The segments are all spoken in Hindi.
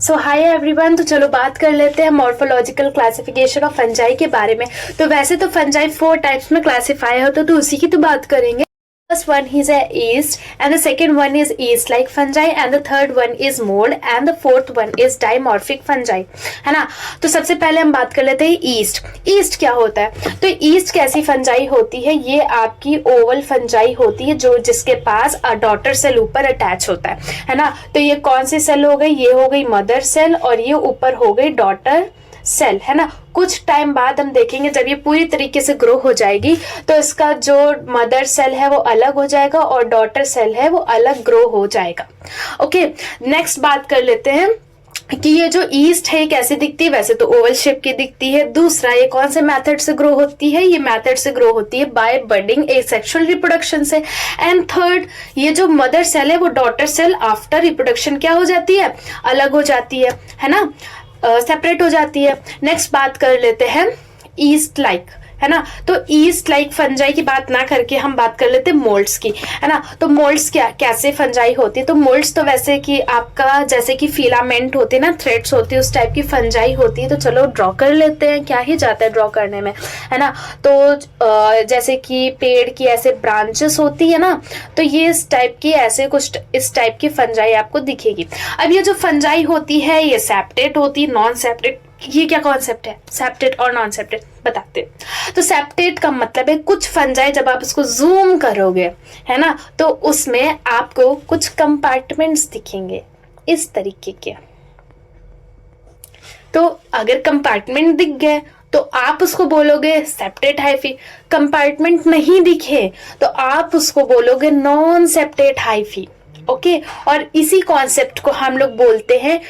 सो हाय एवरीवन। तो चलो बात कर लेते हैं मॉर्फोलॉजिकल क्लासिफिकेशन ऑफ फंजाई के बारे में। तो वैसे तो फंजाई 4 टाइप्स में क्लासिफाई होता है, तो उसी की तो बात करेंगे। First one is a yeast, and the second one is yeast-like fungi, and the third one is mold, and the fourth one is dimorphic fungi, है ना। तो सबसे पहले हम बात कर लेते हैं ईस्ट। ईस्ट क्या होता है? तो ईस्ट कैसी फंजाई होती है? ये आपकी ओवल फंजाई होती है जो जिसके पास डॉटर सेल ऊपर अटैच होता है ना। तो ये कौन सी सेल हो गई? ये हो गई मदर सेल और ये ऊपर हो गई डॉटर सेल, है ना। कुछ टाइम बाद हम देखेंगे जब ये पूरी तरीके से ग्रो हो जाएगी तो इसका जो मदर सेल है वो अलग हो जाएगा और डॉटर सेल है वो अलग ग्रो हो जाएगा। ओके, नेक्स्ट बात कर लेते हैं कि ये जो ईस्ट है कैसे दिखती है। वैसे तो ओवल शेप की दिखती है। दूसरा, ये कौन से मेथड से ग्रो होती है? ये मेथड से ग्रो होती है बाय बडिंग एसेक्सुअल रिप्रोडक्शन से। एंड थर्ड, ये जो मदर सेल है वो डॉटर सेल आफ्टर रिप्रोडक्शन क्या हो जाती है? अलग हो जाती है ना, सेपरेट हो जाती है। नेक्स्ट बात कर लेते हैं ईस्ट लाइक, है ना। तो ईस्ट लाइक फंजाई की बात ना करके हम बात कर लेते हैं मोल्ड्स की, है ना। तो मोल्ड्स कैसे फंजाई होती है? तो मोल्ड्स तो वैसे कि आपका जैसे कि फिलामेंट होते हैं ना, थ्रेड्स होती है, उस टाइप की फंजाई होती है। तो चलो ड्रॉ कर लेते हैं, क्या ही जाता है ड्रॉ करने में, है ना। तो जैसे कि पेड़ की ऐसे ब्रांचेस होती है ना, तो ये इस टाइप की ऐसे कुछ इस टाइप की फंजाई आपको दिखेगी। अब ये जो फंजाई होती है ये सेप्टेट होती है, नॉन सेप्टेट। ये क्या कॉन्सेप्ट है? सेप्टेट और नॉन सेप्टेट बताते हैं। तो सेप्टेट का मतलब है कुछ फंजाई जब आप इसको जूम करोगे, है ना, तो उसमें आपको कुछ कंपार्टमेंट्स दिखेंगे इस तरीके के। तो अगर कंपार्टमेंट दिख गए तो आप उसको बोलोगे सेप्टेट हाइफी। कंपार्टमेंट नहीं दिखे तो आप उसको बोलोगे नॉन सेप्टेट हाइफी। ओके, और इसी कॉन्सेप्ट को हम लोग बोलते हैं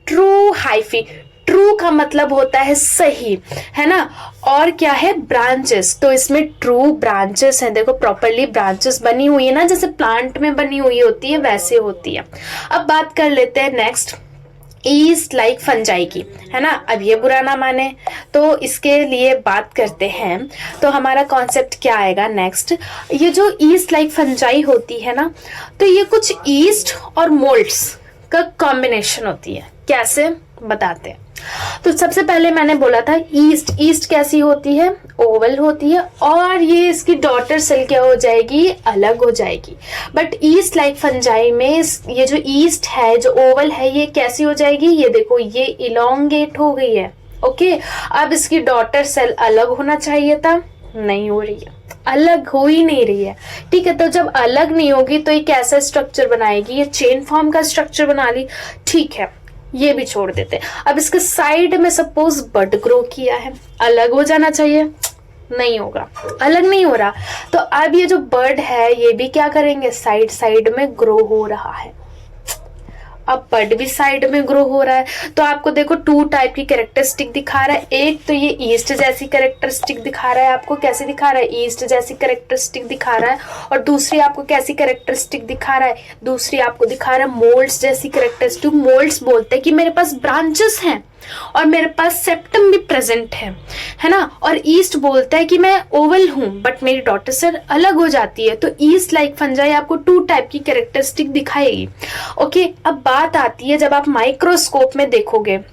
ट्रू हाइफी। ट्रू का मतलब होता है सही, है ना। और क्या है? ब्रांचेस। तो इसमें ट्रू ब्रांचेस हैं, देखो प्रॉपरली ब्रांचेस बनी हुई है ना, जैसे प्लांट में बनी हुई होती है वैसे होती है। अब बात कर लेते हैं नेक्स्ट ईस्ट लाइक फंजाई की, है ना। अब ये बुरा ना माने तो इसके लिए बात करते हैं। तो हमारा कॉन्सेप्ट क्या आएगा नेक्स्ट? ये जो ईस्ट लाइक फंजाई होती है ना, तो ये कुछ ईस्ट और मोल्ड्स का कॉम्बिनेशन होती है। कैसे बताते हैं। तो सबसे पहले मैंने बोला था ईस्ट। ईस्ट कैसी होती है? ओवल होती है और ये इसकी डॉटर सेल क्या हो जाएगी? अलग हो जाएगी। बट ईस्ट लाइक फंजाई में ये जो ईस्ट है, जो ओवल है, ये कैसी हो जाएगी? ये देखो, ये इलोंगेट हो गई है। ओके, अब इसकी डॉटर सेल अलग होना चाहिए था, नहीं हो रही है, अलग हो ही नहीं रही है। ठीक है, तो जब अलग नहीं होगी तो ये कैसा स्ट्रक्चर बनाएगी? ये चेन फॉर्म का स्ट्रक्चर बना ली। ठीक है, ये भी छोड़ देते। अब इसके साइड में सपोज बड ग्रो किया है, अलग हो जाना चाहिए, नहीं होगा, अलग नहीं हो रहा। तो अब ये जो बर्ड है ये भी क्या करेंगे? साइड साइड में ग्रो हो रहा है। अब बर्ड भी साइड में ग्रो हो रहा है। तो आपको देखो 2 टाइप की कैरेक्टरिस्टिक दिखा रहा है। एक तो ये ईस्ट जैसी कैरेक्टरिस्टिक दिखा रहा है आपको। कैसे दिखा रहा है? ईस्ट जैसी कैरेक्टरिस्टिक दिखा रहा है। और दूसरी आपको कैसी कैरेक्टरिस्टिक दिखा रहा है? दूसरी आपको दिखा रहा है मोल्ड्स जैसी कैरेक्टरिस्टिक। मोल्ड्स बोलते हैं कि मेरे पास ब्रांचेस हैं और मेरे पास सेप्टम भी प्रेजेंट है ना। और ईस्ट बोलता है कि मैं ओवल हूं बट मेरी डॉटर सेल अलग हो जाती है। तो ईस्ट लाइक फंजाई आपको 2 टाइप की कैरेक्टरिस्टिक दिखाएगी। ओके, अब बात आती है जब आप माइक्रोस्कोप में देखोगे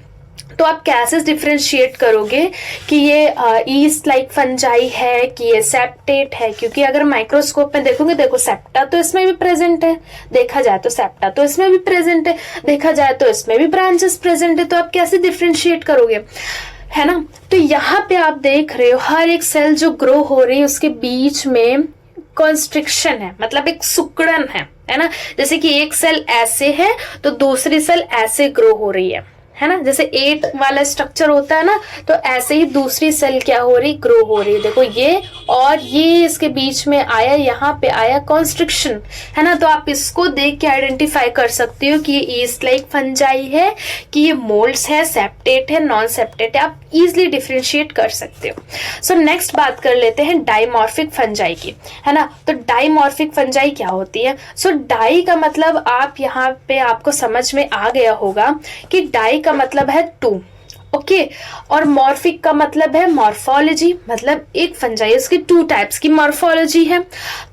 तो आप कैसे डिफरेंशिएट करोगे कि ये ईस्ट लाइक फंजाई है कि ये सेप्टेट है? क्योंकि अगर माइक्रोस्कोप में देखोगे, देखो सेप्टा तो इसमें भी प्रेजेंट है, देखा जाए तो सेप्टा तो इसमें भी प्रेजेंट है, देखा जाए तो इसमें भी ब्रांचेस प्रेजेंट है। तो आप कैसे डिफरेंशिएट करोगे, है ना। तो यहाँ पे आप देख रहे हो हर एक सेल जो ग्रो हो रही है उसके बीच में कॉन्स्ट्रिक्शन है, मतलब एक सिकुड़न है ना। जैसे कि एक सेल ऐसे है तो दूसरी सेल ऐसे ग्रो हो रही है ना। जैसे 8 वाला स्ट्रक्चर होता है ना, तो ऐसे ही दूसरी सेल क्या हो रही? ग्रो हो रही है। देखो ये और ये इसके बीच में आया, यहाँ पे आया कॉन्स्ट्रिक्शन, है ना। तो आप इसको देख के आइडेंटिफाई कर सकते हो कि ये ईस्ट लाइक फंजाई है कि ये मोल्ड्स है, सेप्टेट है, नॉन सेप्टेट है। आप इजिली डिफरेंशिएट कर सकते हो। सो नेक्स्ट बात कर लेते हैं डाइमॉर्फिक फंजाई की, है ना। तो डाइमॉर्फिक फंजाई क्या होती है? सो डाई का मतलब आप यहाँ पे आपको समझ में आ गया होगा कि डाई का मतलब है 2 ओके और मॉर्फिक का मतलब है मॉर्फोलॉजी, मतलब एक फंजाई उसकी 2 टाइप्स की मॉर्फोलॉजी है,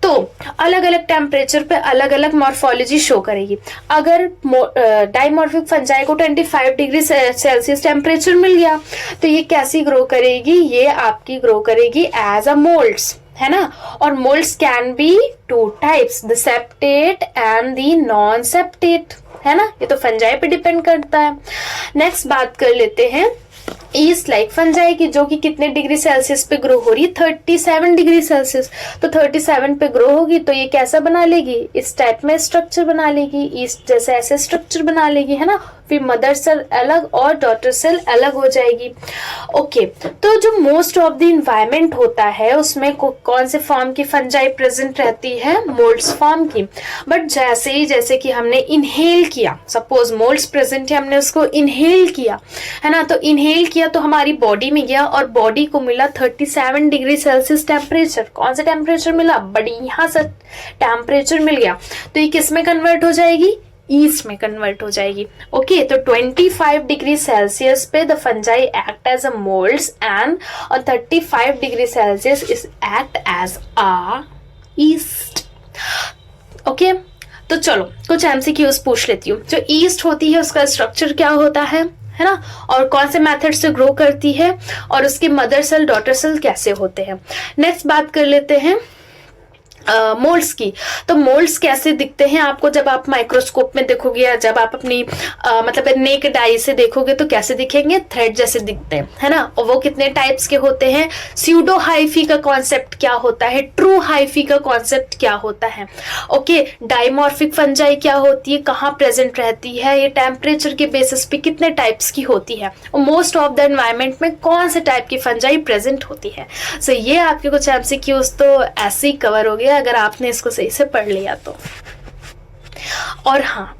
तो अलग अलग टेम्परेचर पे अलग अलग मॉर्फोलॉजी शो करेगी। अगर डाइमॉर्फिक फंजाई को 25 डिग्री सेल्सियस टेम्परेचर मिल गया तो ये कैसी ग्रो करेगी, ये आपकी ग्रो करेगी एज अ मोल्ड्स, है ना। और moulds can be 2 types, the septate and the non septate, है ना। ये तो फंजाई पे डिपेंड करता है। नेक्स्ट बात कर लेते हैं ईस्ट लाइक फंजाई की, जो कि कितने डिग्री सेल्सियस पे ग्रो हो रही है, 37 डिग्री सेल्सियस। तो 37 पे ग्रो होगी तो ये कैसा बना लेगी, इस टाइप में स्ट्रक्चर बना लेगी, ईस्ट जैसे ऐसे स्ट्रक्चर बना लेगी, है ना। फिर मदर सेल अलग और डॉटर सेल अलग हो जाएगी। ओके तो जो मोस्ट ऑफ द इन्वायरमेंट होता है उसमें कौन से फॉर्म की फंजाई प्रेजेंट रहती है, मोल्ड्स फॉर्म की। बट जैसे कि हमने इनहेल किया, सपोज मोल्ड्स प्रेजेंट है, हमने उसको इनहेल किया, है ना, तो इनहेल किया तो हमारी बॉडी में गया और बॉडी को मिला 37 डिग्री सेल्सियस टेम्परेचर। कौन सा टेम्परेचर मिला, बढ़िया सा टेम्परेचर मिल गया, तो ये किस में कन्वर्ट हो जाएगी, ईस्ट में कन्वर्ट हो जाएगी। ओके तो 25 डिग्री सेल्सियस पे the fungi act as a moulds and और 35 degree Celsius is act as a yeast. Okay तो चलो कुछ एमसीक्यूज पूछ लेती हूँ। जो ईस्ट होती है उसका स्ट्रक्चर क्या होता है ना, और कौन से मेथड से ग्रो करती है, और उसके मदर सेल डॉटर सेल कैसे होते हैं। नेक्स्ट बात कर लेते हैं मोल्ड्स की। तो मोल्ड्स कैसे दिखते हैं आपको, जब आप माइक्रोस्कोप में देखोगे या जब आप अपनी मतलब नेकेड आई से देखोगे तो कैसे दिखेंगे, थ्रेड जैसे दिखते हैं, है ना। और वो कितने टाइप्स के होते हैं, स्यूडो हाइफी का कॉन्सेप्ट क्या होता है, ट्रू हाइफी का कॉन्सेप्ट क्या होता है। ओके डाइमॉर्फिक फंजाई क्या होती है, कहाँ प्रेजेंट रहती है, ये टेम्परेचर के बेसिस पे कितने टाइप्स की होती है, और मोस्ट ऑफ द एनवायरमेंट में कौन से टाइप की फंजाई प्रेजेंट होती है। सो ये आपके कुछ एमसीक्यूज तो ऐसे ही कवर हो गया अगर आपने इसको सही से पढ़ लिया तो। और हाँ